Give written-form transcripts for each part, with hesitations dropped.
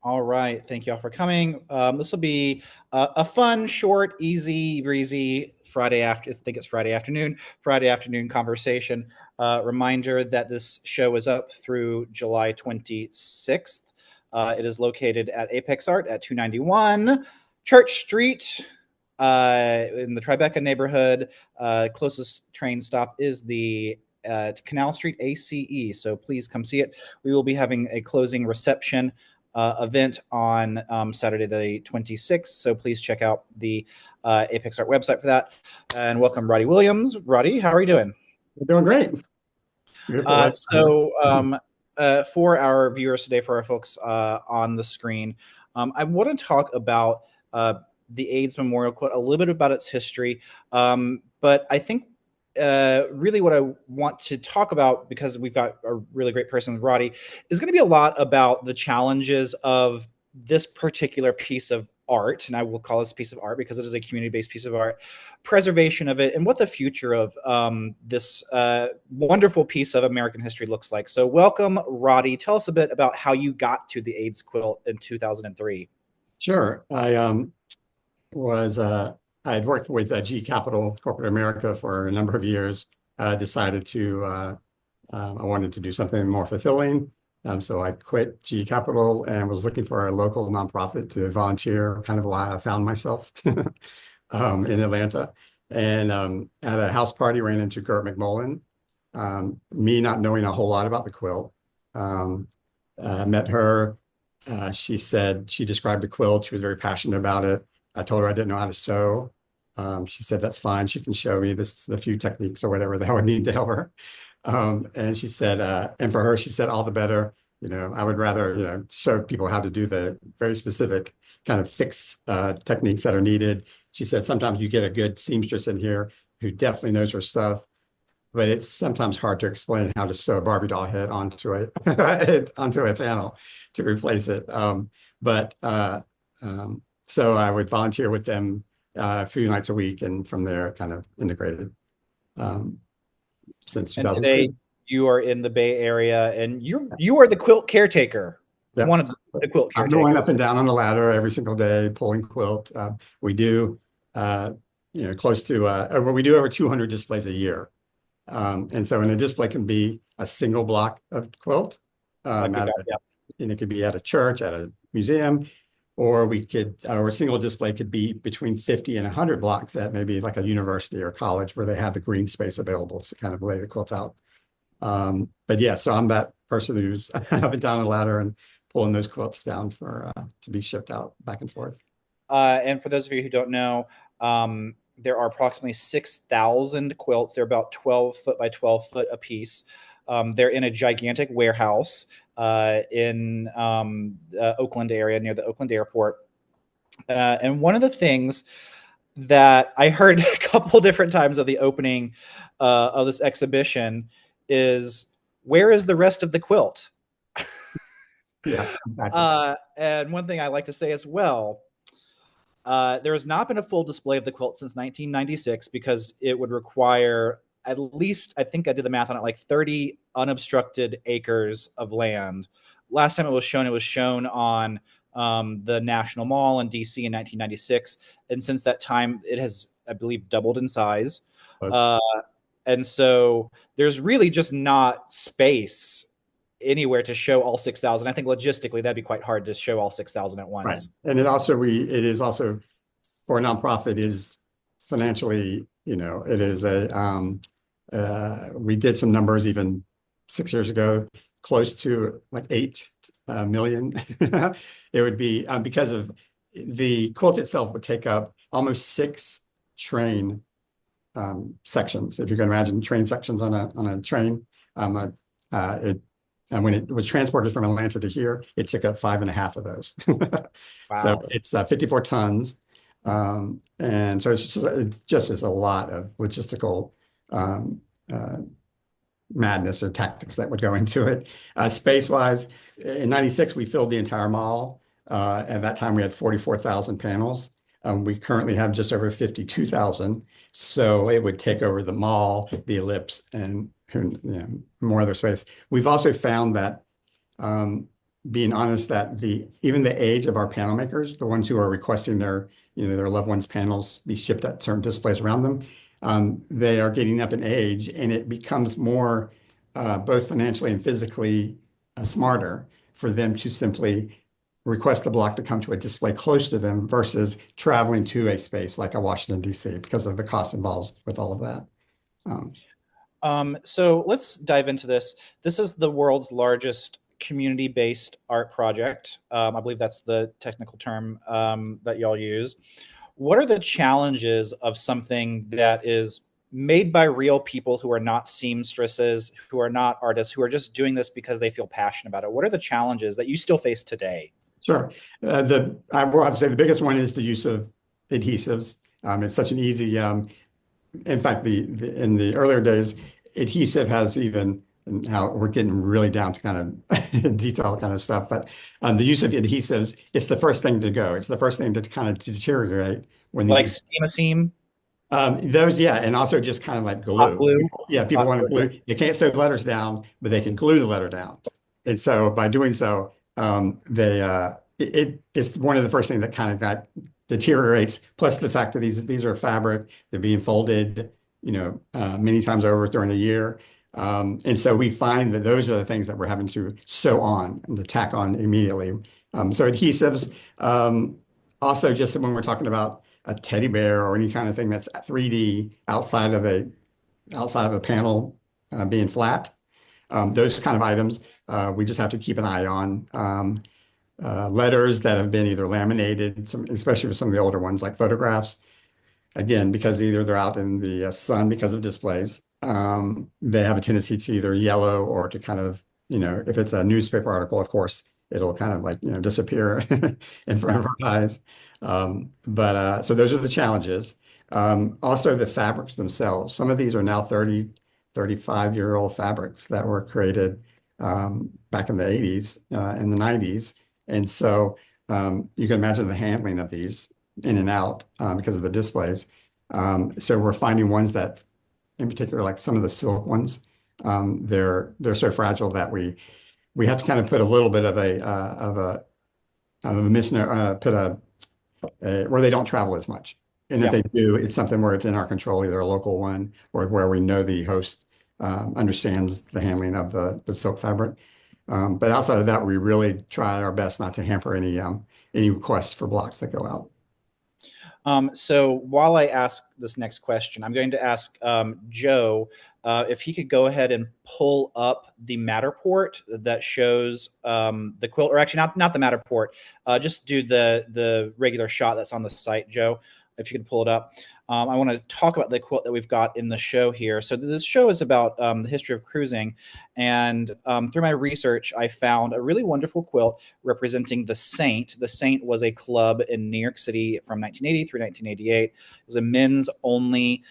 All right. Thank you all for coming. This will be a fun, short, easy, breezy Friday after. I think it's Friday afternoon. Friday afternoon conversation. Reminder that this show is up through July 26th. It is located at Apex Art at 291 Church Street in the Tribeca neighborhood. Closest train stop is the Canal Street ACE. So please come see it. We will be having a closing reception event on Saturday the 26th. So please check out the Apex Art website for that. And welcome, Roddy Williams. Roddy, how are you doing? You're doing great. Beautiful Uh, weather. so um, for our viewers today, for our folks on the screen, I want to talk about the AIDS Memorial Quilt, a little bit about its history. But I think really what I want to talk about, because we've got a really great person, Roddy, is going to be a lot about the challenges of this particular piece of art, and I will call this a piece of art because it is a community-based piece of art, preservation of it, and what the future of this wonderful piece of American history looks like. So welcome, Roddy. Tell us a bit about how you got to the AIDS quilt in 2003. Sure. I had worked with GE Capital Corporate America for a number of years. Decided I wanted to do something more fulfilling. So I quit GE Capital and was looking for a local nonprofit to volunteer, kind of why I found myself in Atlanta. And at a house party, ran into Gert McMullen. Me not knowing a whole lot about the quilt. Met her. She said she described the quilt. She was very passionate about it. I told her I didn't know how to sew. She said, that's fine. She can show me the few techniques or whatever that I would need to help her. And she said, and for her, she said, all the better. I would rather, show people how to do the very specific kind of fix techniques that are needed. She said, sometimes you get a good seamstress in here who definitely knows her stuff, but it's sometimes hard to explain how to sew a Barbie doll head onto a onto a panel to replace it. So I would volunteer with them a few nights a week, and from there kind of integrated since And today 2003. you are in the Bay Area, and you are the quilt caretaker, Yep. one of the quilt I'm going caretakers. up and down on the ladder every single day, pulling quilt. We do, close to, well, we do over 200 displays a year. And so in a display can be a single block of quilt, Like we got, yeah. and it could be at a church, at a museum, or a single display could be between 50 and 100 blocks at maybe like a university or college where they have the green space available to kind of lay the quilt out. But yeah, so I'm that person who's up and down the ladder and pulling those quilts down to be shipped out back and forth. And for those of you who don't know, there are approximately 6,000 quilts. They're about 12 foot by 12 foot a piece. They're in a gigantic warehouse in Oakland area near the Oakland airport. And one of the things that I heard a couple different times of the opening of this exhibition is, where is the rest of the quilt? Yeah, exactly. And one thing I like to say as well, there has not been a full display of the quilt since 1996 because it would require at least, I think I did the math on it, like 30 unobstructed acres of land. Last time it was shown on the National Mall in DC in 1996. And since that time, it has, I believe, doubled in size. Uh, and so there's really just not space anywhere to show all 6,000. I think logistically that'd be quite hard to show all 6,000 at Right. once. And it is also for a nonprofit is financially, it is we did some numbers even 6 years ago, close to like 8 million. It would be because of the quilt itself would take up almost 6 train sections. If you can imagine train sections on a train, and when it was transported from Atlanta to here, it took up 5.5 of those. So Wow. it's 54 tons. And so it just is a lot of logistical madness or tactics that would go into it. Space-wise, in 96, we filled the entire mall. At that time, we had 44,000 panels. We currently have just over 52,000. So it would take over the mall, the ellipse, and more other space. We've also found that being honest that even the age of our panel makers, the ones who are requesting their loved ones' panels be shipped at certain displays around them, they are getting up in age, and it becomes more both financially and physically smarter for them to simply request the block to come to a display close to them versus traveling to a space like a Washington, D.C. because of the cost involved with all of that. Um, So let's dive into this. This is the world's largest community-based art project. I believe that's the technical term that y'all use. What are the challenges of something that is made by real people who are not seamstresses, who are not artists, who are just doing this because they feel passionate about it? What are the challenges that you still face today? Sure. I will have to say the biggest one is the use of adhesives. It's such an easy, in fact, in the earlier days, adhesive has even, and now we're getting really down to kind of detail kind of stuff, but the use of adhesives, it's the first thing to go. It's the first thing to kind of deteriorate when the Like adhesive. steam a seam, Those, yeah, and also just kind of like hot glue. glue, Yeah, people hot want to glue. glue. They can't sew letters down, but they can glue the letter down. And so by doing so, it's one of the first things that kind of got deteriorates. Plus the fact that these are fabric, they're being folded, many times over during the year. And so we find that those are the things that we're having to sew on and to tack on immediately. So adhesives, also just when we're talking about a teddy bear or any kind of thing that's 3D outside of a panel being flat. Those kind of items, we just have to keep an eye on. Letters that have been either laminated, especially with some of the older ones, like photographs, again, because either they're out in the sun because of displays, they have a tendency to either yellow or to kind of, if it's a newspaper article, of course, it'll kind of like, disappear in front Yeah. of our eyes. But so those are the challenges. Also the fabrics themselves. Some of these are now 30, 35-year-old fabrics that were created back in the 80s and the 90s. And so you can imagine the handling of these in and out because of the displays. So we're finding ones that, in particular, like some of the silk ones, they're so fragile that we have to kind of put a little bit of a misnomer, put where they don't travel as much. And if Yeah. they do, it's something where it's in our control, either a local one or where we know the host understands the handling of the silk fabric. But outside of that, we really try our best not to hamper any requests for blocks that go out. So while I ask this next question, I'm going to ask Joe if he could go ahead and pull up the Matterport that shows the quilt, or actually not the Matterport, just do the regular shot that's on the site, Joe, if you could pull it up. I want to talk about the quilt that we've got in the show here. So this show is about the history of cruising, and through my research, I found a really wonderful quilt representing the Saint. The Saint was a club in New York City from 1980 through 1988. It was a men's only,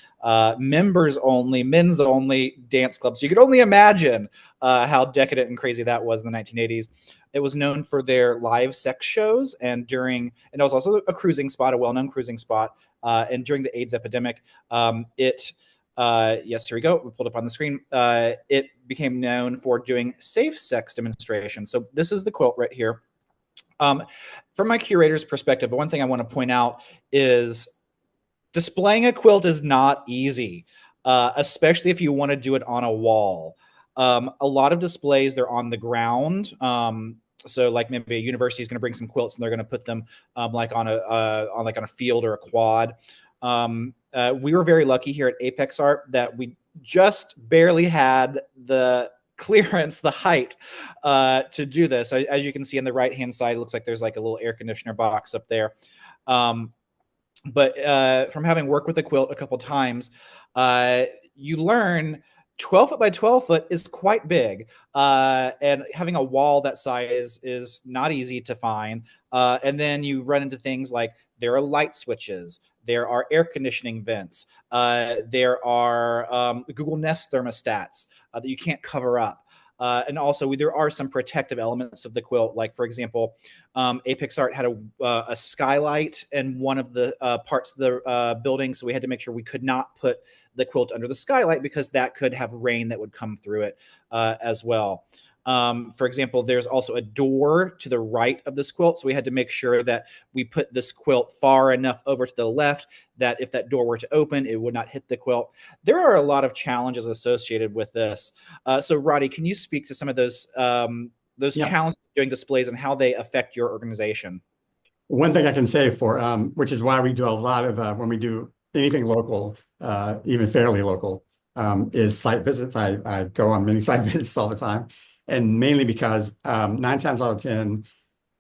members only, men's only dance club. So you could only imagine how decadent and crazy that was in the 1980s. It was known for their live sex shows, and it was also a cruising spot, a well-known cruising spot. And during the AIDS epidemic, yes, here we go. We pulled up on the screen. It became known for doing safe sex demonstrations. So this is the quilt right here. From my curator's perspective, one thing I want to point out is displaying a quilt is not easy, especially if you want to do it on a wall. A lot of displays, they're on the ground. So like maybe a university is going to bring some quilts and they're going to put them like on a field or a quad. We were very lucky here at Apex Art that we just barely had the clearance, the height to do this. As you can see on the right hand side, it looks like there's like a little air conditioner box up there. But from having worked with the quilt a couple times, you learn 12 foot by 12 foot is quite big. And having a wall that size is not easy to find. And then you run into things like there are light switches, there are air conditioning vents, there are Google Nest thermostats that you can't cover up. And also, there are some protective elements of the quilt. Like, for example, Apex Art had a skylight in one of the parts of the building, so we had to make sure we could not put the quilt under the skylight because that could have rain that would come through it as well. For example, there's also a door to the right of this quilt, so we had to make sure that we put this quilt far enough over to the left that if that door were to open, it would not hit the quilt. There are a lot of challenges associated with this. So, Roddy, can you speak to some of those Yeah. challenges doing displays and how they affect your organization? One thing I can say for, which is why we do a lot of, when we do anything local, even fairly local, is site visits. I go on many site visits all the time. And mainly because 9 times out of 10,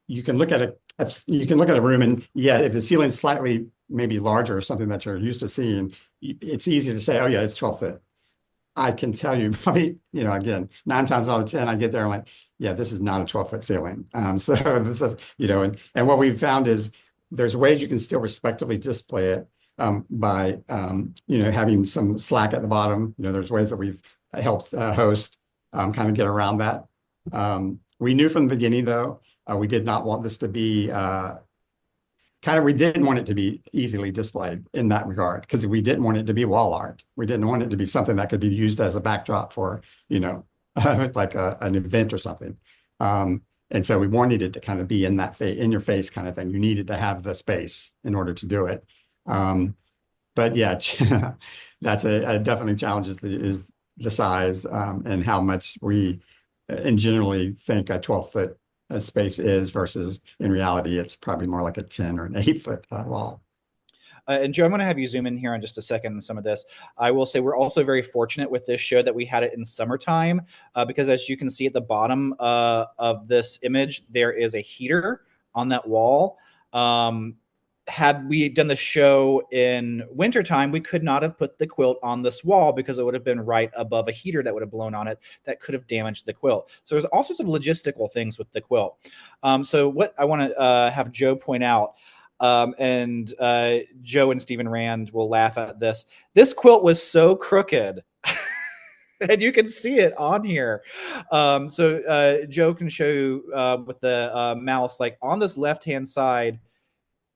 you can look at you can look at a room and yeah, if the ceiling's slightly maybe larger or something that you're used to seeing, it's easy to say, oh yeah, it's 12 foot. I can tell you probably, again, 9 times out of 10, I get there and I'm like, yeah, this is not a 12-foot ceiling. So this is, and what we've found is there's ways you can still respectively display it by, having some slack at the bottom. There's ways that we've helped host kind of get around that. We knew from the beginning, though, we did not want this to be we didn't want it to be easily displayed in that regard because we didn't want it to be wall art. We didn't want it to be something that could be used as a backdrop for, like an event or something. And so we wanted it to kind of be in that in your face kind of thing. You needed to have the space in order to do it. But yeah, that's a definitely challenge is the size and how much we generally think a 12-foot space is versus in reality, it's probably more like a 10 or an 8-foot wall. And Joe, I'm going to have you zoom in here in just a second on some of this. I will say we're also very fortunate with this show that we had it in summertime because as you can see at the bottom of this image, there is a heater on that wall. Had we done the show in wintertime, we could not have put the quilt on this wall because it would have been right above a heater that would have blown on it that could have damaged the quilt. So there's all sorts of logistical things with the quilt. So what I want to have Joe point out, and Joe and Stephen Rand will laugh at this. This quilt was so crooked. And you can see it on here. So Joe can show you with the mouse, like on this left-hand side,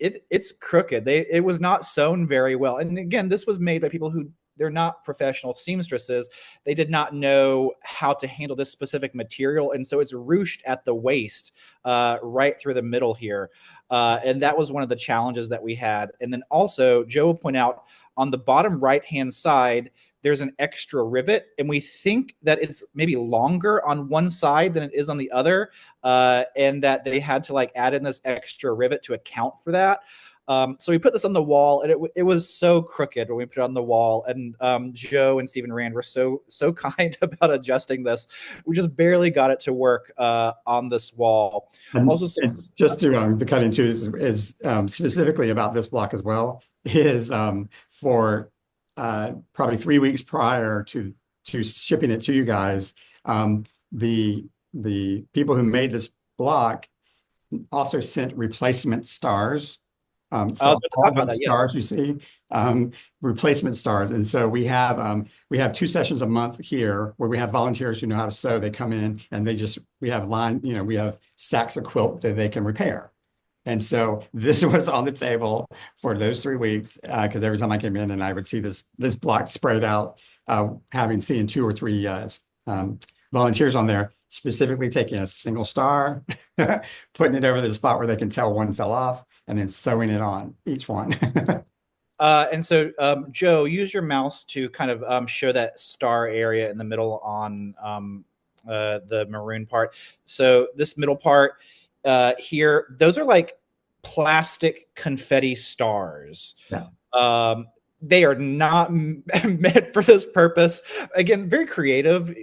it's crooked. It was not sewn very well. And again, this was made by people who they're not professional seamstresses. They did not know how to handle this specific material. And so it's ruched at the waist right through the middle here. And that was one of the challenges that we had. And then also, Joe will point out on the bottom right-hand side, there's an extra rivet, and we think that it's maybe longer on one side than it is on the other, and that they had to like add in this extra rivet to account for that. So we put this on the wall, and it was so crooked when we put it on the wall. And Joe and Stephen Rand were so kind about adjusting this. We just barely got it to work on this wall. And, Also, and just to cut into is specifically about this block as well is for probably 3 weeks prior to shipping it to you guys, the people who made this block also sent replacement stars for all the stars you see, replacement stars. And so we have 2 sessions a month here where we have volunteers who know how to sew. They come in and we have stacks of quilt that they can repair. And so this was on the table for those 3 weeks because every time I came in and I would see this block sprayed out, having seen 2 or 3 volunteers on there, specifically taking a single star, putting it over the spot where they can tell one fell off, and then sewing it on each one. And so, Joe, use your mouse to kind of show that star area in the middle on the maroon part. So this middle part here, those are like plastic confetti stars. Yeah. They are not meant for this purpose. Again, very creative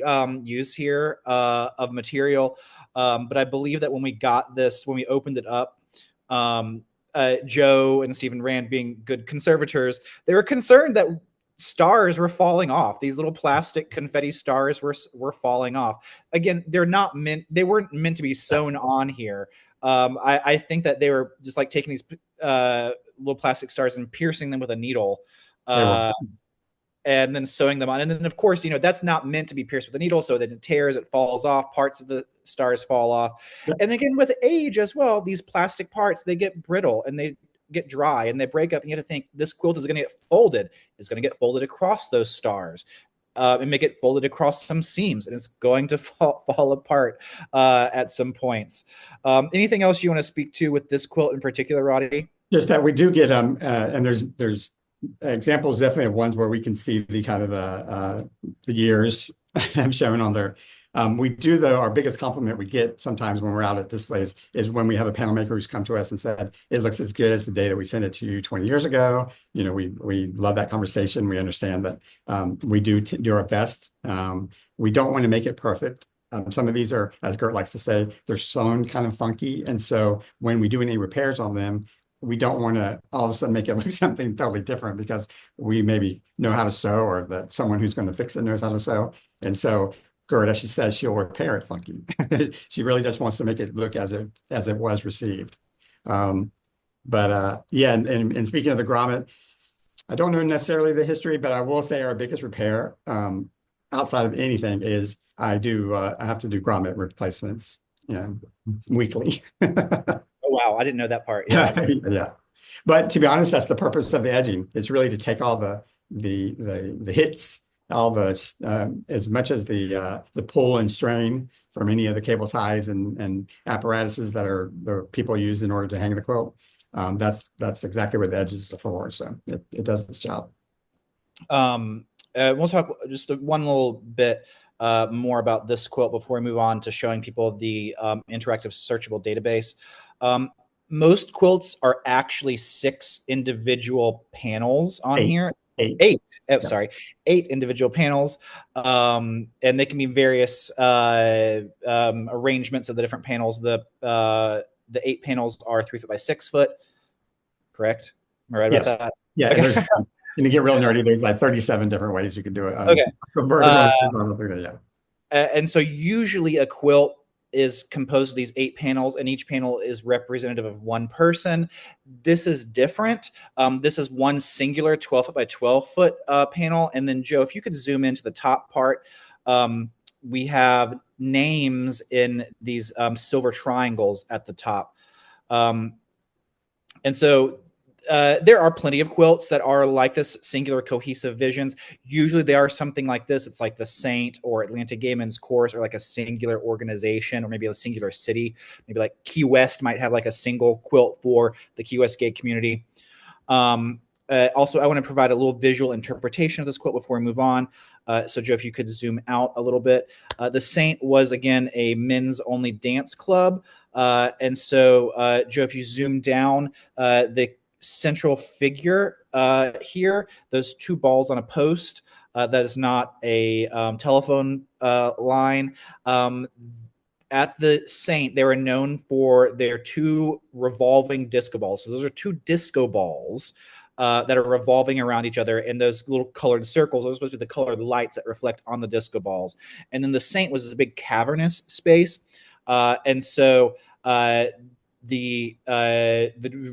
use here of material. But I believe that when we got this, when we opened it up, Joe and Stephen Rand, being good conservators, they were concerned that stars were falling off. These little plastic confetti stars were falling off. Again, they weren't meant to be sewn on here. I think that they were just like taking these little plastic stars and piercing them with a needle. And then sewing them on. And then, of course, that's not meant to be pierced with a needle, so that it tears, it falls off, parts of the stars fall off. Yeah. And again, with age as well, these plastic parts, they get brittle and they get dry and they break up. And you have to think this quilt is going to get folded. It's going to get folded across those stars. and make it folded across some seams, and it's going to fall apart at some points. Anything else you want to speak to with this quilt in particular, Roddy? Just that we do get and there's examples definitely of ones where we can see the kind of the years have shown on there. We do, though, our biggest compliment we get sometimes when we're out at displays is when we have a panel maker who's come to us and said, it looks as good as the day that we sent it to you 20 years ago. You know, we love that conversation. We understand that we do our best. We don't want to make it perfect. Some of these are, as Gert likes to say, they're sewn kind of funky. And so when we do any repairs on them, we don't want to all of a sudden make it look something totally different because we maybe know how to sew, or that someone who's going to fix it knows how to sew. And so Gert, as she says, she'll repair it funky. She really just wants to make it look as it was received. Yeah, and speaking of the grommet, I don't know necessarily the history, but I will say our biggest repair outside of anything is I have to do grommet replacements, you know, weekly. Oh, wow, I didn't know that part. Yeah. Yeah. But to be honest, that's the purpose of the edging. It's really to take all the hits, all the as much as the pull and strain from any of the cable ties and apparatuses that the people use in order to hang the quilt. That's exactly what the edges are for. So it does its job. We'll talk just one little bit more about this quilt before we move on to showing people the interactive searchable database. Most quilts are actually 6 individual panels on here. Eight. Oh, yeah. Sorry, 8 individual panels, and they can be various arrangements of the different panels. The 8 panels are 3 foot by 6 foot. Correct? Am I right about that? Yeah. Okay. And to get real nerdy, there's like 37 different ways you can do it. Okay. Vertical, yeah. And so usually a quilt is composed of these 8 panels, and each panel is representative of one person. This is different. This is one singular 12 foot by 12 foot panel. And then Joe, if you could zoom into the top part, we have names in these silver triangles at the top. And so there are plenty of quilts that are like this, singular cohesive visions. Usually they are something like this. It's like the Saint or Atlantic Gay Men's Chorus, or like a singular organization, or maybe a singular city. Maybe like Key West might have like a single quilt for the Key West gay community. Also, I want to provide a little visual interpretation of this quilt before we move on. So Joe, if you could zoom out a little bit. The Saint was, again, a men's only dance club. And so Joe, if you zoom down, the central figure here, those 2 balls on a post, that is not a telephone line. At the Saint, they were known for their 2 revolving disco balls. So those are 2 disco balls that are revolving around each other, and those little colored circles are supposed to be the colored lights that reflect on the disco balls. And then the Saint was this big cavernous space, and so the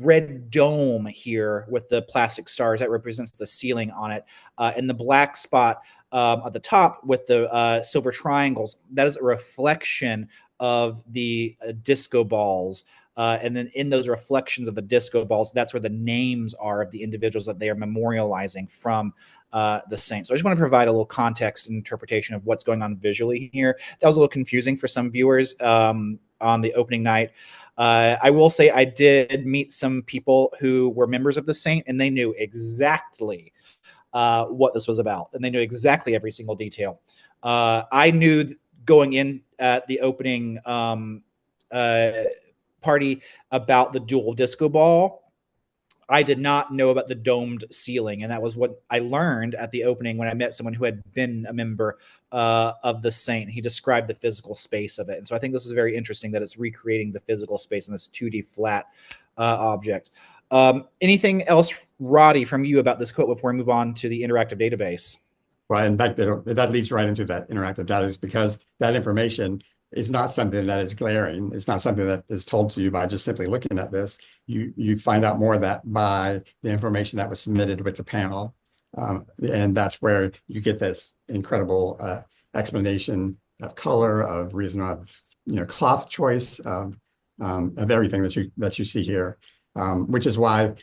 red dome here with the plastic stars, that represents the ceiling on it, and the black spot at the top with the silver triangles, that is a reflection of the disco balls. And then in those reflections of the disco balls, that's where the names are of the individuals that they are memorializing from the Saint. So I just want to provide a little context and interpretation of what's going on visually here. That was a little confusing for some viewers on the opening night. I will say I did meet some people who were members of the Saint, and they knew exactly what this was about, and they knew exactly every single detail. I knew going in at the opening party about the dual disco ball. I did not know about the domed ceiling, and that was what I learned at the opening when I met someone who had been a member of the Saint. He described the physical space of it, and so I think this is very interesting that it's recreating the physical space in this 2D flat object. Anything else, Roddy, from you about this quote before we move on to the interactive database? Well, in fact, that leads right into that interactive database, because that information is not something that is glaring. It's not something that is told to you by just simply looking at this. You find out more of that by the information that was submitted with the panel. And that's where you get this incredible explanation of color, of reason of cloth choice, of everything that you see here, which is why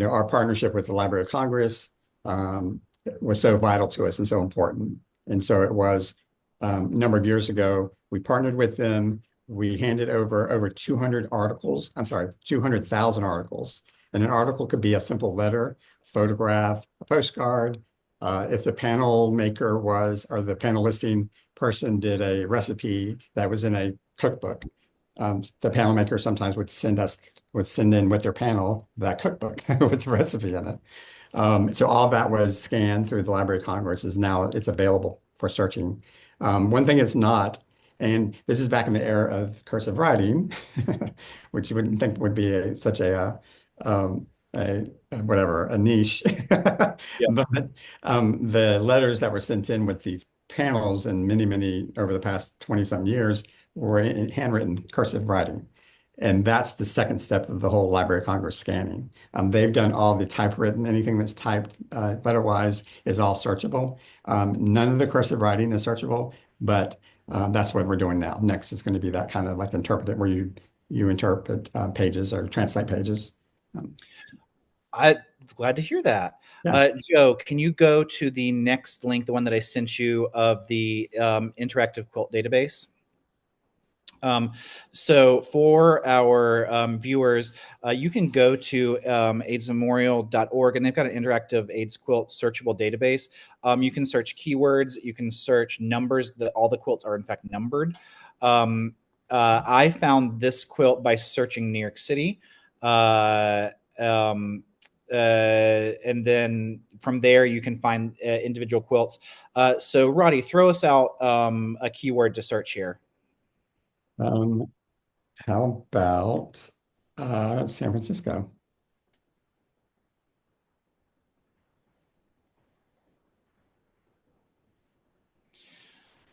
our partnership with the Library of Congress was so vital to us and so important. And so it was a number of years ago, we partnered with them. We handed over 200 articles. I'm sorry, 200,000 articles. And an article could be a simple letter, a photograph, a postcard. If the panel maker was, or the panel listing person did a recipe that was in a cookbook, the panel maker sometimes would send in with their panel that cookbook with the recipe in it. So all that was scanned through the Library of Congress is now it's available for searching. One thing it's not, and this is back in the era of cursive writing, which you wouldn't think would be such a niche. Yeah. But the letters that were sent in with these panels and many over the past 20 some years were in handwritten cursive writing. And that's the second step of the whole Library of Congress scanning. They've done all the typewritten, anything that's typed letter-wise is all searchable. None of the cursive writing is searchable, but that's what we're doing now. Next is going to be that kind of like interpretive where you interpret pages or translate pages. I'm glad to hear that. Yeah. Joe, can you go to the next link, the one that I sent you of the interactive quilt database? So for our viewers, you can go to aidsmemorial.org, and they've got an interactive AIDS quilt searchable database. You can search keywords, you can search numbers. All the quilts are in fact numbered. I found this quilt by searching New York City. And then from there, you can find individual quilts. So Roddy, throw us out a keyword to search here. How about San Francisco?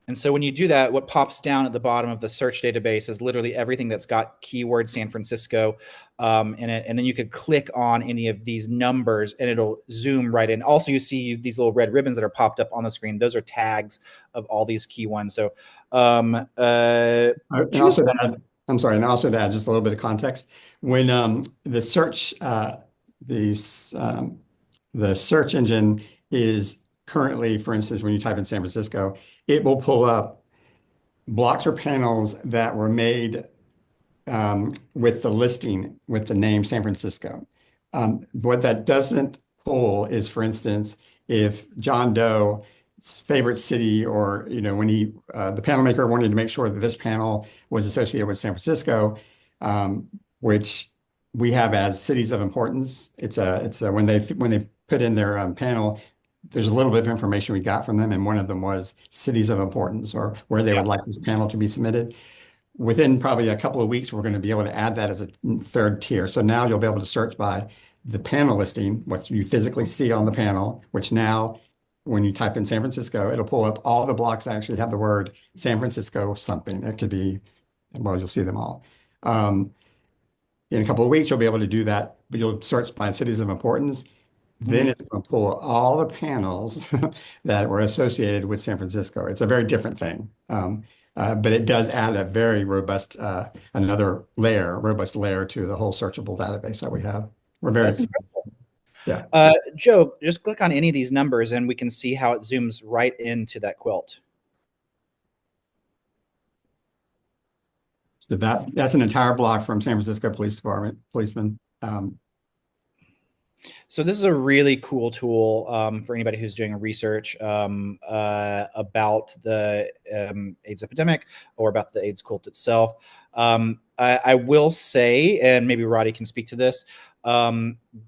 And so when you do that, what pops down at the bottom of the search database is literally everything that's got keyword San Francisco in it. And then you could click on any of these numbers and it'll zoom right in. Also, you see these little red ribbons that are popped up on the screen. Those are tags of all these key ones. So And choose also to one. add, I'm sorry, and also to add just a little bit of context, when the search the search engine is currently, for instance, when you type in San Francisco, it will pull up blocks or panels that were made with the listing with the name San Francisco. What that doesn't pull is, for instance, if John Doe's favorite city, or when the panel maker wanted to make sure that this panel was associated with San Francisco, which we have as cities of importance. It's a when they put in their panel, there's a little bit of information we got from them, and one of them was cities of importance or where they Yeah. would like this panel to be submitted. Within probably a couple of weeks, we're going to be able to add that as a third tier. So now you'll be able to search by the panel listing, what you physically see on the panel, which now, when you type in San Francisco, it'll pull up all the blocks that actually have the word San Francisco something. It could be, well, you'll see them all. In a couple of weeks, you'll be able to do that, but you'll search by cities of importance. Then Mhm. it's going to pull all the panels that were associated with San Francisco. It's a very different thing. But it does add a very robust, robust layer to the whole searchable database that we have. We're very That's excited. incredible. Yeah. Joe, just click on any of these numbers and we can see how it zooms right into that quilt. So that's an entire block from San Francisco Police Department policemen. So this is a really cool tool for anybody who's doing research about the AIDS epidemic or about the AIDS quilt itself. I will say, and maybe Roddy can speak to this,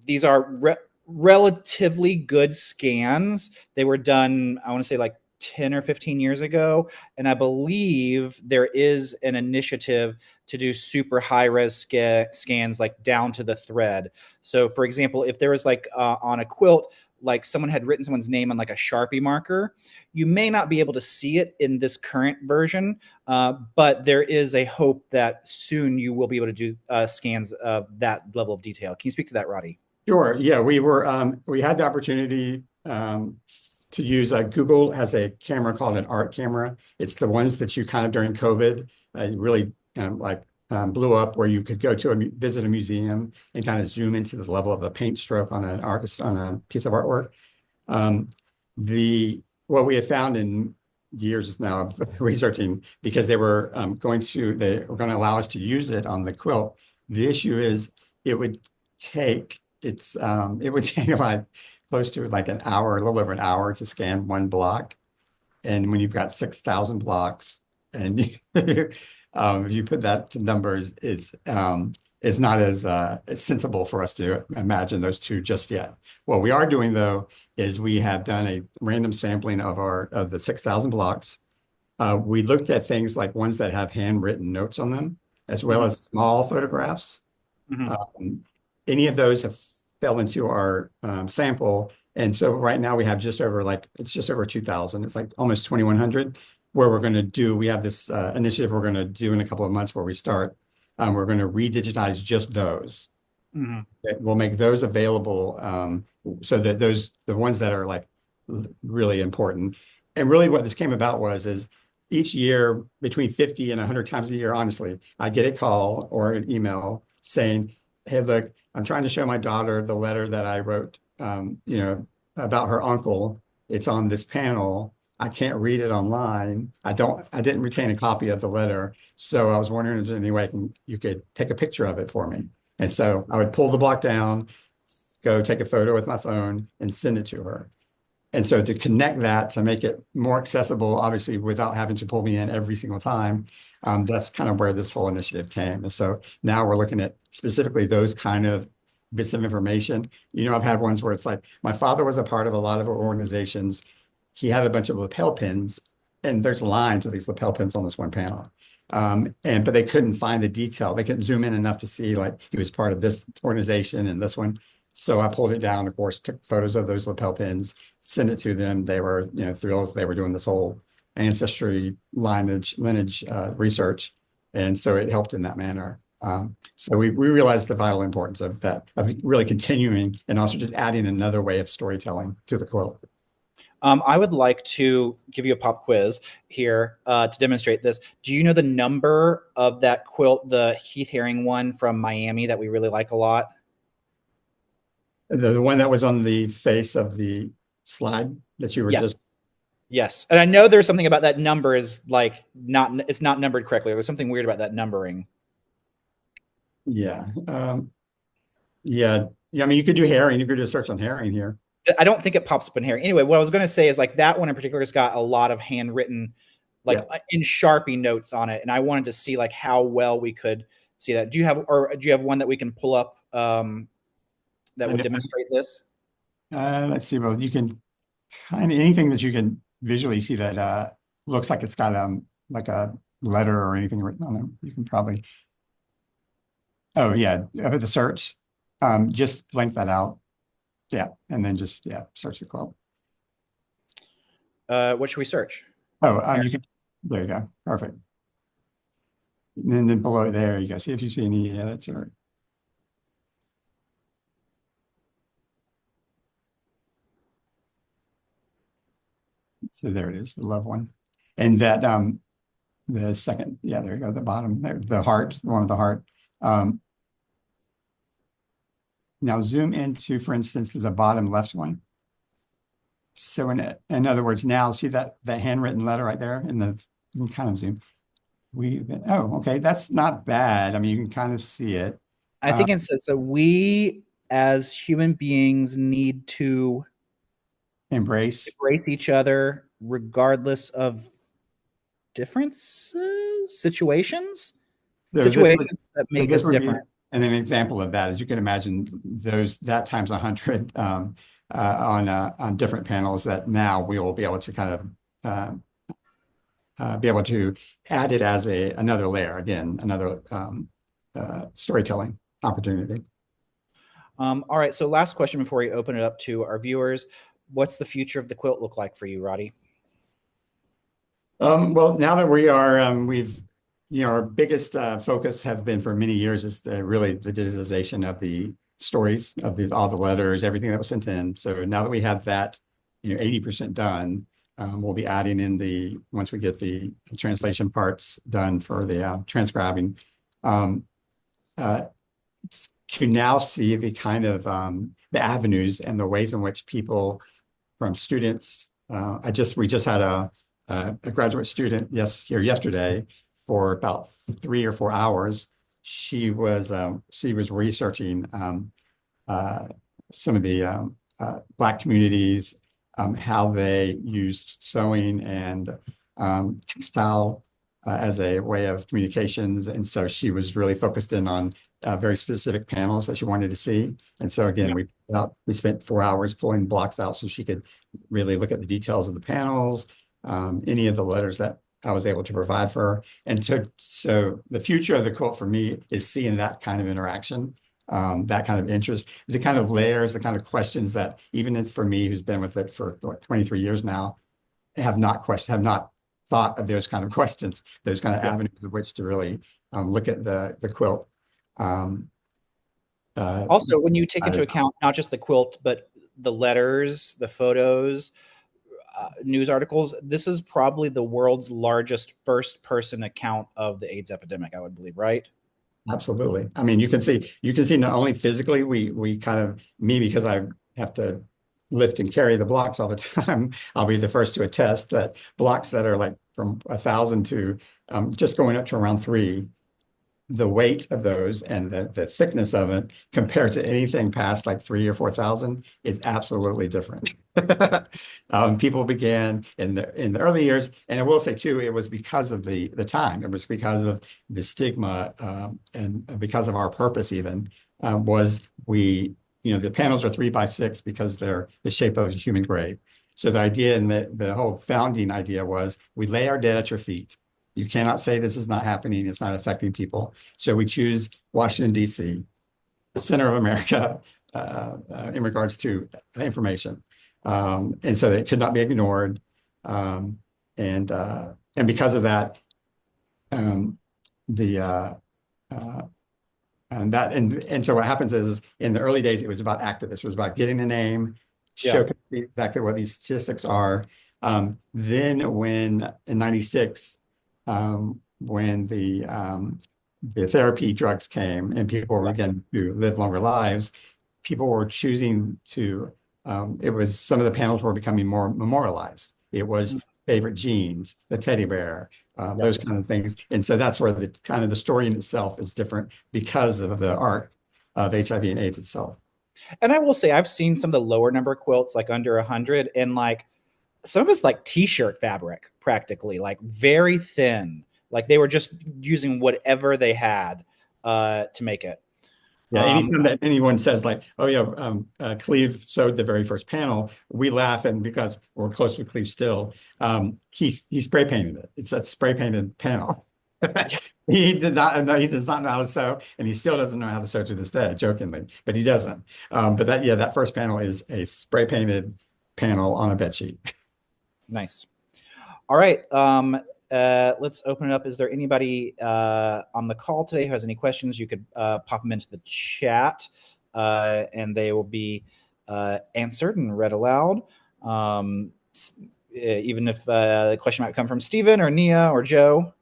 these are relatively good scans. They were done, I want to say like 10 or 15 years ago. And I believe there is an initiative to do super high res scans like down to the thread. So for example, if there was like on a quilt, like someone had written someone's name on like a Sharpie marker, you may not be able to see it in this current version, but there is a hope that soon you will be able to do scans of that level of detail. Can you speak to that, Roddy? Sure. Yeah, we had the opportunity to use Google has a camera called an art camera. It's the ones that you kind of during COVID really blew up, where you could go to visit a museum and kind of zoom into the level of the paint stroke on an artist on a piece of artwork. what we have found in years now of researching, because they were going to allow us to use it on the quilt. The issue is it would it would take like close to like an hour, a little over an hour to scan one block. And when you've got 6,000 blocks and if you put that to numbers, it's not as sensible for us to imagine those two just yet. What we are doing though is we have done a random sampling of the 6,000 blocks. We looked at things like ones that have handwritten notes on them, as well Mhm. as small photographs. Mhm. Um, any of those have fell into our sample. And so right now we have it's just over 2,000. It's like almost 2,100 where we have this initiative we're going to do in a couple of months where we start. We're going to redigitize just those. Mhm. We'll make those available so that the ones that are like really important. And really what this came about is each year between 50 and 100 times a year, honestly, I get a call or an email saying, hey, look, I'm trying to show my daughter the letter that I wrote, about her uncle. It's on this panel. I can't read it online. I didn't retain a copy of the letter. So I was wondering if there's any way you could take a picture of it for me. And so I would pull the block down, go take a photo with my phone and send it to her. And so to connect that to make it more accessible, obviously without having to pull me in every single time, that's kind of where this whole initiative came. And so now we're looking at specifically those kind of bits of information. I've had ones where it's like my father was a part of a lot of organizations. He had a bunch of lapel pins, and there's lines of these lapel pins on this one panel. But they couldn't find the detail. They couldn't zoom in enough to see like he was part of this organization and this one. So I pulled it down, of course, took photos of those lapel pins, sent it to them. They were, thrilled. They were doing this whole ancestry lineage research. And so it helped in that manner. So we realized the vital importance of that, of really continuing and also just adding another way of storytelling to the quilt. I would like to give you a pop quiz here to demonstrate this. Do you know the number of that quilt, the Heath Herring one from Miami that we really like a lot? The one that was on the face of the slide that you were Yes. just, Yes. And I know there's something about that number is like it's not numbered correctly. There's something weird about that numbering. yeah. Yeah. Yeah. I mean, you could do herring. You could do a search on herring here. I don't think it pops up in here. Anyway, what I was going to say is like that one in particular has got a lot of handwritten, like Yeah. in Sharpie notes on it, and I wanted to see like how well we could see that. Do you have one that we can pull up that would demonstrate this? Let's see. Well, you can kind of anything that you can visually see that looks like it's got like a letter or anything written on it. You can probably. Oh yeah, up at the search, just blank that out. Yeah, and then just search the quilt. What should we search? Oh, you can. There you go. Perfect. And then below it there, you go. See if you see any. Yeah, that's all right. So there it is, the love one. And that the second, yeah, there you go, the bottom, the heart, the one with the heart. Um, now zoom into, for instance, the bottom left one. So in other words, now see that handwritten letter right there in the you can kind of zoom. Okay, that's not bad. I mean, you can kind of see it. I think it says so. We as human beings need to Embrace. embrace each other regardless of differences, situations that So make this us would be different. and an example of that, as you can imagine, that times 100 on different panels that now we will be able to kind of be able to add it as another layer, again, another storytelling opportunity. All right. So, last question before we open it up to our viewers: what's the future of the quilt look like for you, Roddy? Well, now that our biggest focus has been for many years is really the digitization of the stories of all the letters, everything that was sent in. So now that we have that, 80% done, we'll be adding in once we get the translation parts done for the transcribing, um, uh, to now see the kind of the avenues and the ways in which people from students we just had a graduate student here yesterday for about 3 or 4 hours. She was researching some of the Black communities, how they used sewing and textile as a way of communications. And so she was really focused in on very specific panels that she wanted to see. And so again, Yeah. we spent 4 hours pulling blocks out so she could really look at the details of the panels, any of the letters that I was able to provide for her. And so the future of the quilt for me is seeing that kind of interaction, that kind of interest, the kind of layers, the kind of questions that even for me, who's been with it for 23 years now, have not thought of those kind of questions, those kind of Yeah. avenues of which to really look at the quilt. Um, Also, when you take I, into account not just the quilt, but the letters, the photos, news articles, this is probably the world's largest first-person account of the AIDS epidemic, I would believe, right? Absolutely. I mean, you can see not only physically, we kind of, me, because I have to lift and carry the blocks all the time, I'll be the first to attest that blocks that are like from 1,000 to just going up to around 3, the weight of those and the thickness of it compared to anything past like 3 or 4,000 is absolutely different. People began in the early years, and I will say too, it was because of the time. It was because of the stigma, and because of our purpose even, was the panels are 3 by 6 because they're the shape of a human grave. So the idea and the whole founding idea was we lay our dead at your feet. You cannot say this is not happening. It's not affecting people. So we choose Washington, D.C., the center of America, in regards to information. And so it could not be ignored. Um, and because of that, um, the uh, and so what happens is in the early days, it was about activists. It was about getting a name, Yeah. showcasing exactly what these statistics are. Then when in 96, when the therapy drugs came and people were Yes. beginning to live longer lives, people were choosing to, it was some of the panels were becoming more memorialized. It was favorite jeans, the teddy bear, Yeah. those kind of things. And so that's where the kind of the story in itself is different because of the art of HIV and AIDS itself. And I will say, I've seen some of the lower number quilts, like under 100, and like some of it's like t-shirt fabric, practically, like very thin. Like they were just using whatever they had to make it. Yeah, Um, anytime that anyone says like, "Oh yeah, Cleve sewed the very first panel," we laugh, and because we're close with Cleve still, he spray painted it. It's a spray painted panel. He did not know, he does not know how to sew, and he still doesn't know how to sew to this day, jokingly, but he doesn't. But that first panel is a spray painted panel on a bed sheet. nice. All right. Let's open it up. Is there anybody on the call today who has any questions? You could pop them into the chat, and they will be answered and read aloud. Even if the question might come from Stephen or Nia or Joe.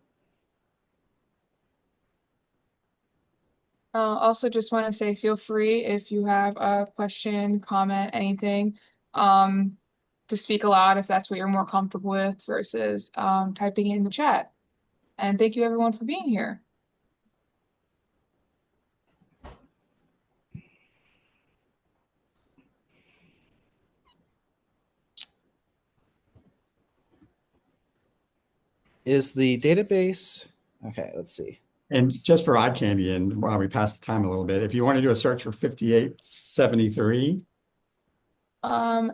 Also, just want to say, feel free if you have a question, comment, anything, um, to speak aloud if that's what you're more comfortable with versus typing in the chat. And thank you everyone for being here. Is the database okay? Let's see. And just for eye candy, and while we pass the time a little bit, if you want to do a search for 5873.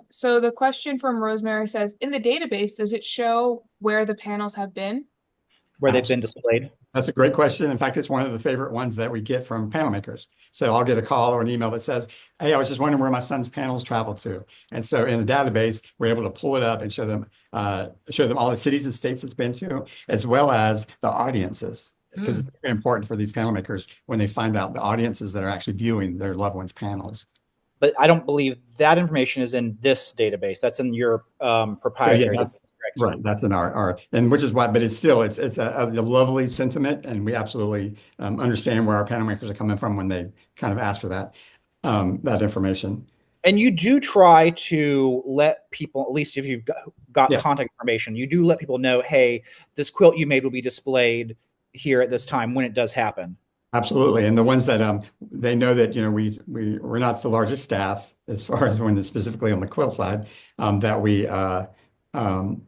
So the question from Rosemary says, in the database, does it show where the panels have been? Where they've been displayed. That's a great question. In fact, it's one of the favorite ones that we get from panel makers. So I'll get a call or an email that says, "Hey, I was just wondering where my son's panels traveled to." And so in the database, we're able to pull it up and show them all the cities and states it's been to, as well as the audiences, because it's very important for these panel makers when they find out the audiences that are actually viewing their loved ones' panels. But I don't believe that information is in this database. That's in your proprietary. Yeah, that's right. That's in our, and which is why, but it's still, it's a lovely sentiment, and we absolutely understand where our panel makers are coming from when they kind of ask for that information. And you do try to let people, at least if you've got Yeah, contact information. You do let people know, hey, this quilt you made will be displayed here at this time when it does happen. absolutely. And the ones that they know that, we're not the largest staff as far as when it's specifically on the quilt side, that um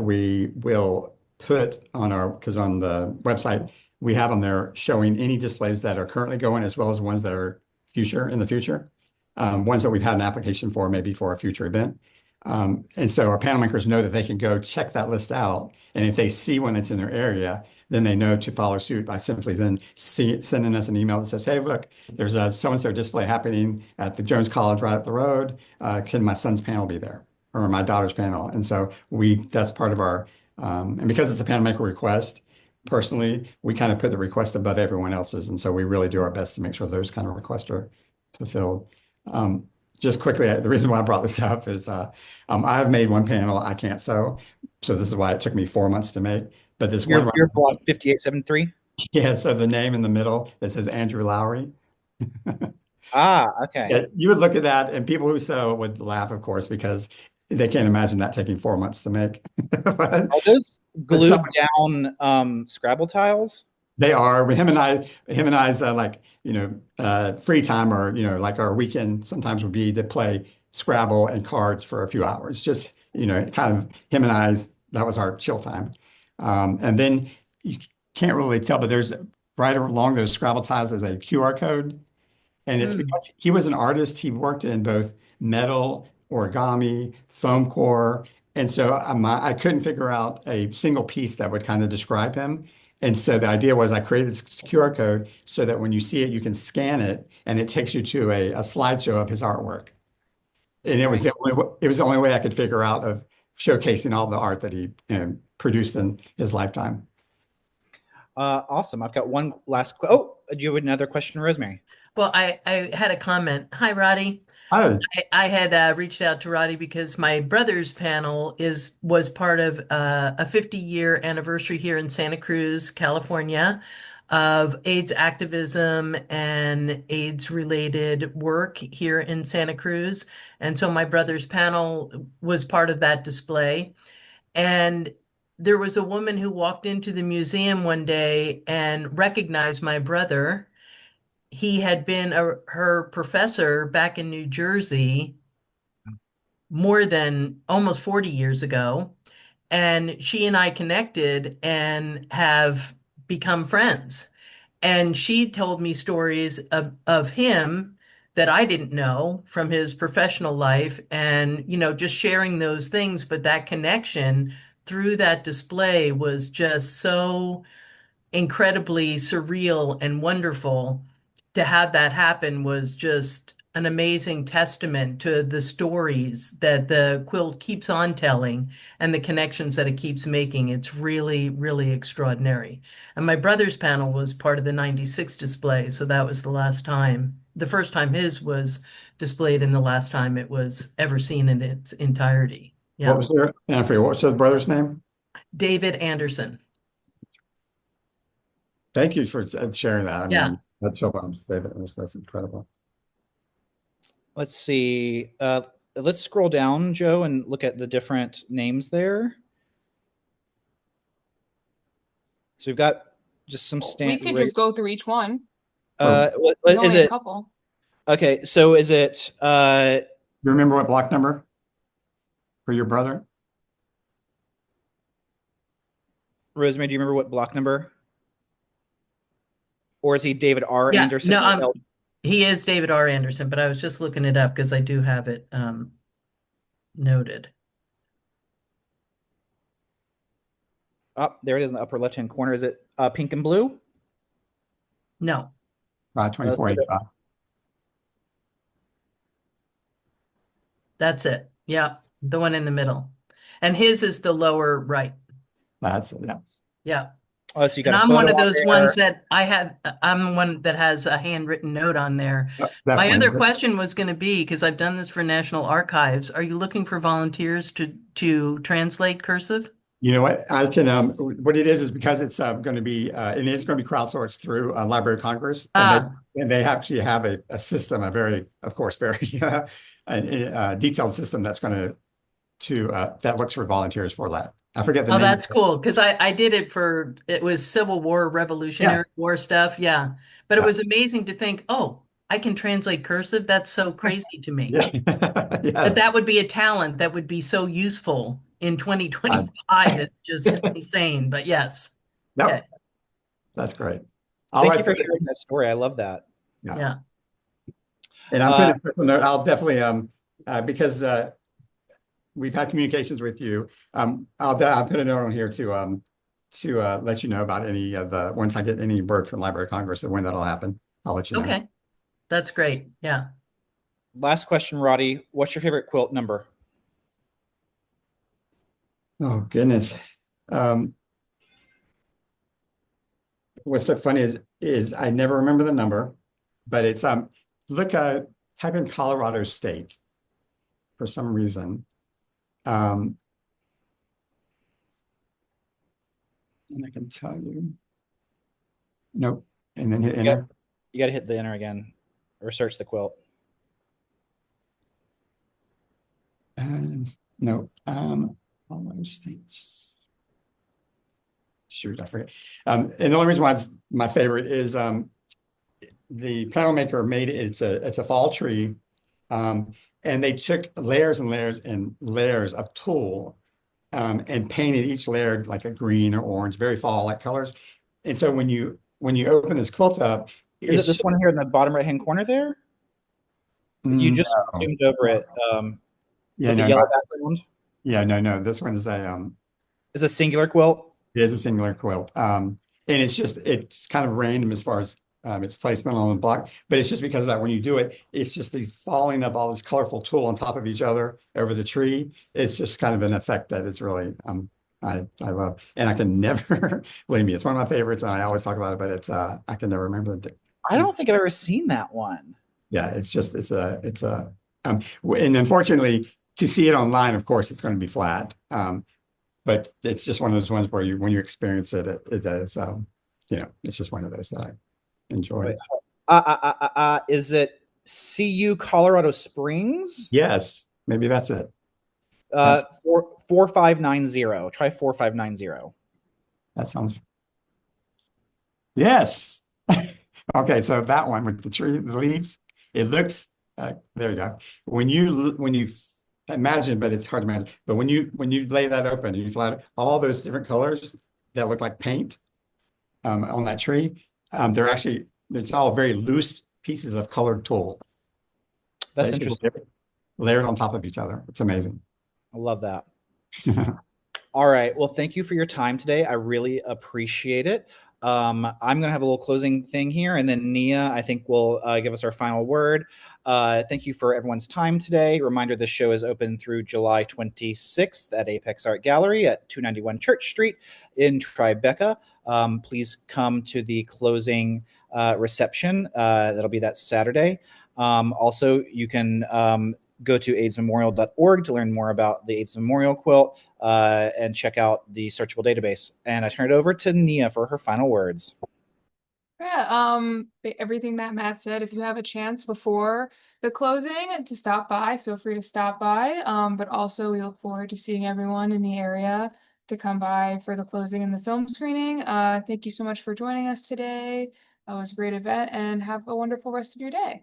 we will put on because on the website we have them there showing any displays that are currently going as well as ones that are in the future, ones that we've had an application for maybe for a future event. And so our panel makers know that they can go check that list out. And if they see one that's in their area, then they know to follow suit by simply then sending us an email that says, hey, look, there's a so-and-so display happening at the Jones College right up the road. Can my son's panel be there or my daughter's panel? And so that's part of our, and because it's a panel maker request, personally, we kind of put the request above everyone else's. And so we really do our best to make sure those kind of requests are fulfilled. Just quickly, the reason why I brought this up is I've made one panel I can't sew. So this is why it took me 4 months to make. But this one, Your block 5873. yeah, so the name in the middle that says Andrew Lowry. Ah, okay. Yeah, you would look at that, and people who sew would laugh, of course, because they can't imagine that taking 4 months to make. But, Are those but glued down Scrabble tiles? they are. Him and I's free time, or like our weekend sometimes would be to play Scrabble and cards for a few hours. Just kind of him and I's. That was our chill time. And then you can't really tell, but there's right along those Scrabble tiles is a QR code. And it's because he was an artist. He worked in both metal, origami, foam core. And so I couldn't figure out a single piece that would kind of describe him. And so the idea was I created this QR code so that when you see it, you can scan it and it takes you to a slideshow of his artwork. And it was the only way I could figure out of showcasing all the art that he produced in his lifetime. Awesome. I've got one last. Do you have another question, Rosemary? Well, I had a comment. Hi, Roddy. Oh, I had reached out to Roddy because my brother's panel was part of a 50-year anniversary here in Santa Cruz, California, of AIDS activism and AIDS-related work here in Santa Cruz. And so my brother's panel was part of that display. And there was a woman who walked into the museum one day and recognized my brother. He had been her professor back in New Jersey more than almost 40 years ago. And she and I connected and have become friends. And she told me stories of him that I didn't know from his professional life and, just sharing those things. But that connection through that display was just so incredibly surreal and wonderful. To have that happen was just an amazing testament to the stories that the quilt keeps on telling and the connections that it keeps making. It's really, really extraordinary. And my brother's panel was part of the 96 display, so that was the first time his was displayed and the last time it was ever seen in its entirety. Yeah. what was the brother's name? David Anderson. Thank you for sharing that. I Yeah. mean, that's so David. That's incredible. Let's see. Let's scroll down, Joe, and look at the different names there. So we've got just some We could just go through each one. Is only it a couple. okay? So is it? You remember what block number for your brother? Rosemary, do you remember what block number? Or is he David R. Yeah, Anderson? no, he is David R. Anderson, but I was just looking it up because I do have it noted. Oh, there it is in the upper left-hand corner. Is it pink and blue? No. 2485. That's it. Yeah, the one in the middle. And his is the lower right. That's it. Yeah. Yeah. Oh, so you got And a I'm photo one of on those there. ones that I'm the one that has a handwritten note on there. My other question was going to be, because I've done this for National Archives, are you looking for volunteers to translate cursive? You know what? I can, what it is because it's going to be, it is going to be crowdsourced through Library of Congress. And they actually have a system, a very, of course, very detailed system that's going to that looks for volunteers for that. I forget the Oh, name. that's cool. Because I did it for, it was Civil War, Yeah, Revolutionary War stuff. Yeah. But it yeah, was amazing to think, oh, I can translate cursive. That's so crazy to me. yeah. That Yes. that would be a talent that would be so useful in Uh, 2025. It's just insane. But yes. Okay. Nope, that's great. I'll Thank you let, for sharing that story. I love that. yeah. Yeah. And I'm Uh, putting a personal note. I'll definitely because we've had communications with you. I'll put a note on here to let you know about any of the once I get any word from Library of Congress and when that'll happen. I'll let you know. Okay. That's great. Yeah. Last question, Roddy. What's your favorite quilt number? Oh goodness. Um, what's so funny is I never remember the number, but it's look type in Colorado State for some reason. And I can tell you. Nope. And then hit enter. You got to hit the enter again or search the quilt. No. Colorado State. Shoot, I forget. And the only reason why it's my favorite is the panel maker made it, it's a fall tree. And they took layers and layers and layers of tulle and painted each layer like a green or orange, very fall-like colors. And so when you open this quilt up, Is it this one here in the bottom right hand corner there? You just zoomed over it yeah, with the no, yellow background. yeah, no. This one is Is a singular quilt. it is a singular quilt. And it's kind of random as far as its placement on the block, but it's just because that when you do it, it's just these falling of all this colorful tulle on top of each other over the tree. It's just kind of an effect that is really I love, and I can never believe me. It's one of my favorites, and I always talk about it, but it's I can never remember the. I don't think I've ever seen that one. Yeah, and unfortunately to see it online, of course, it's going to be flat. But it's just one of those ones where when you experience it, it does. It's just one of those that I enjoy. Is it CU Colorado Springs? Yes, maybe that's it. 4590. Try 4590. That sounds. Yes. Okay, so that one with the leaves, it looks. There you go. When you imagine, but it's hard to imagine. But when you lay that open and you fly all those different colors that look like paint on that tree, it's all very loose pieces of colored tulle. That's interesting. Layered on top of each other. It's amazing. I love that. All right. Well, thank you for your time today. I really appreciate it. I'm going to have a little closing thing here, and then Nia, I think, will give us our final word. Thank you for everyone's time today. Reminder, this show is open through July 26th at Apex Art Gallery at 291 Church Street in Tribeca. Please come to the closing reception. That'll be that Saturday. Also, you can go to aidsmemorial.org to learn more about the AIDS Memorial Quilt and check out the searchable database. And I turn it over to Nia for her final words. Yeah, everything that Matt said, if you have a chance before the closing to stop by, feel free to stop by. But also we look forward to seeing everyone in the area to come by for the closing and the film screening. Thank you so much for joining us today. It was a great event, and have a wonderful rest of your day.